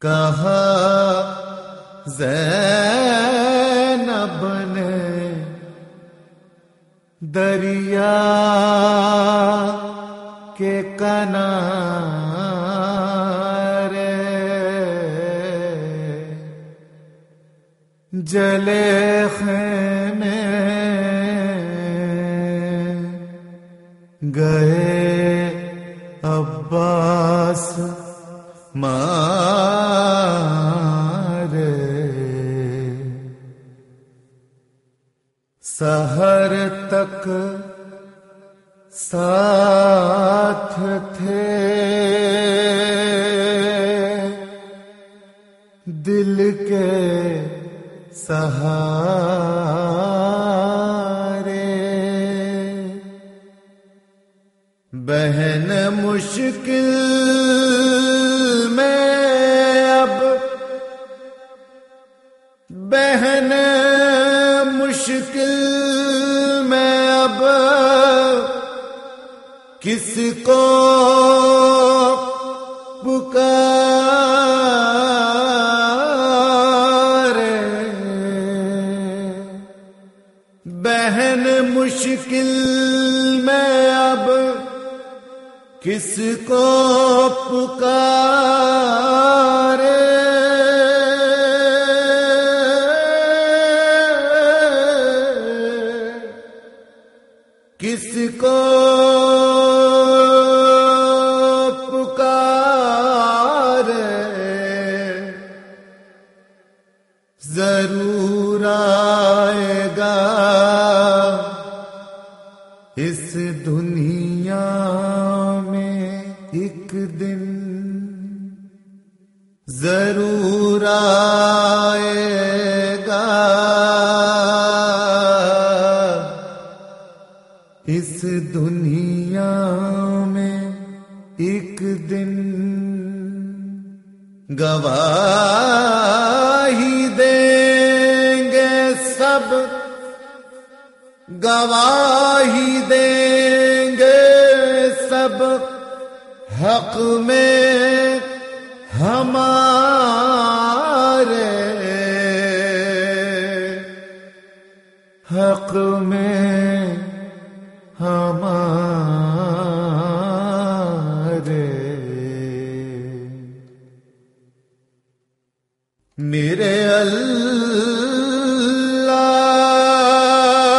کہا زینب نے دریا کے کنارے جلے خیمے گئے عباس مارے سحر تک ساتھ تھے دل کے سہارے بہن مشکل میں اب بہن مشکل میں اب کس کو پکارے بہن مشکل میں اب کس کو پکارے کس کو پکارے ضرور آئے گا اس دنیا میں ایک دن ضرور آئے گا اس دنیا میں ایک دن گواہی دیں گے سب گواہی دیں گے سب حق میں ہمارے حق میں ہمارے میرے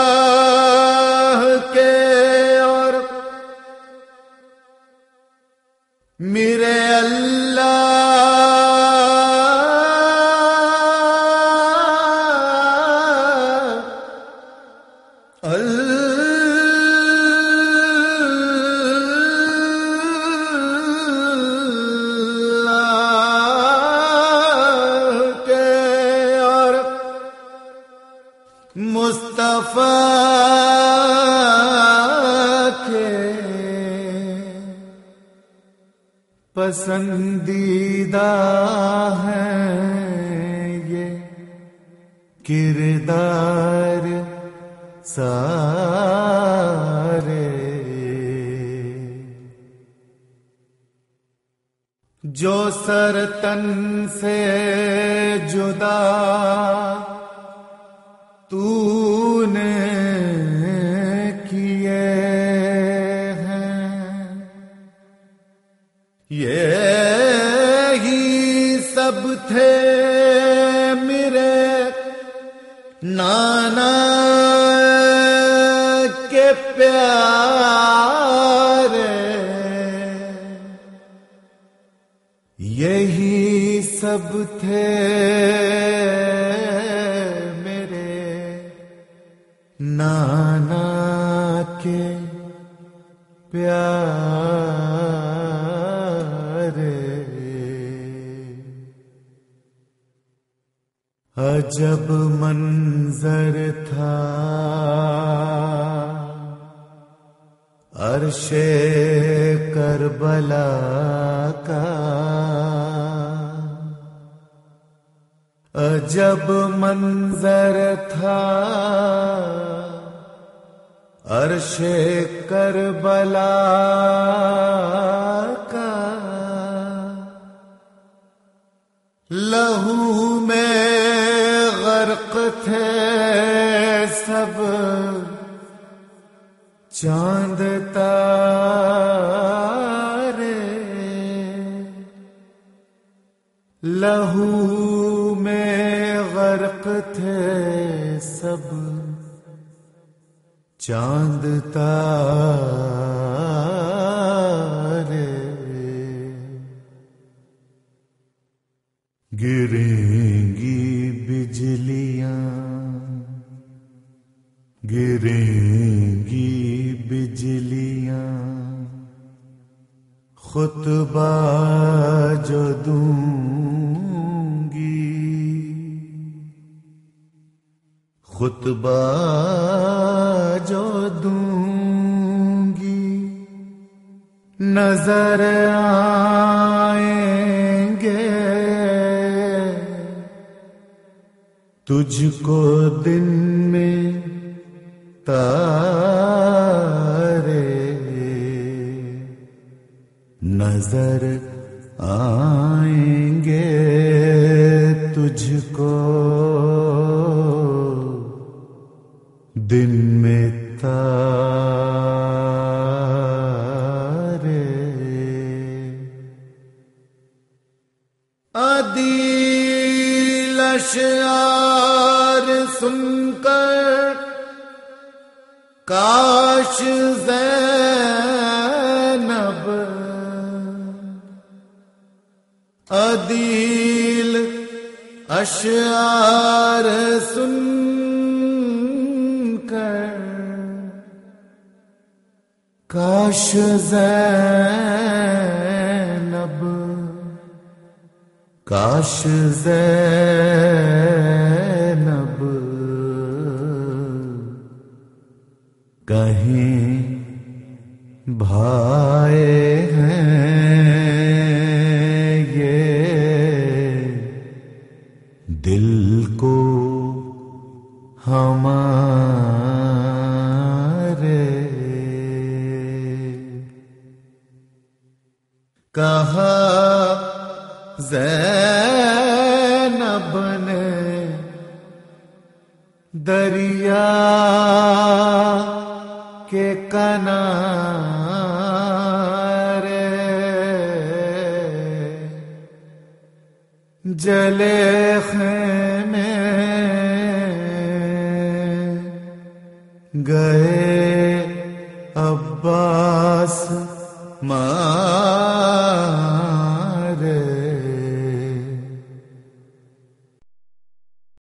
اللہ کے اور میرے مصطفیٰ کے پسندیدہ ہیں یہ کردار سارے جو سر تن سے جدا تو نے کیے ہیں یہی سب تھے میرے نانا کے پیارے یہی سب تھے نانا کے پیارے عجب منظر تھا عرش کربلا کا عجب منظر تھا عرش کربلا کا لہو میں غرق تھے سب چاند تارے، لہو میں غرق تھے سب چاند تارے، گریں گی بجلیاں، گریں گی بجلیاں، خطبہ جو دوں گی، خطبہ جو دوں گی، نظر آئیں گے تجھ کو دن میں تارے، نظر آئیں گے تجھ کو دن میں تارے، عدیل اشعار سن کر کاش زینب، عدیل اشعار سن کر کاش زینب، کاش زینب کہیں بھائے ہیں یہ دل کو ہمارے، کہا زینب نے دریا کے کنارے، جلے خیمے گئے عباس مارے،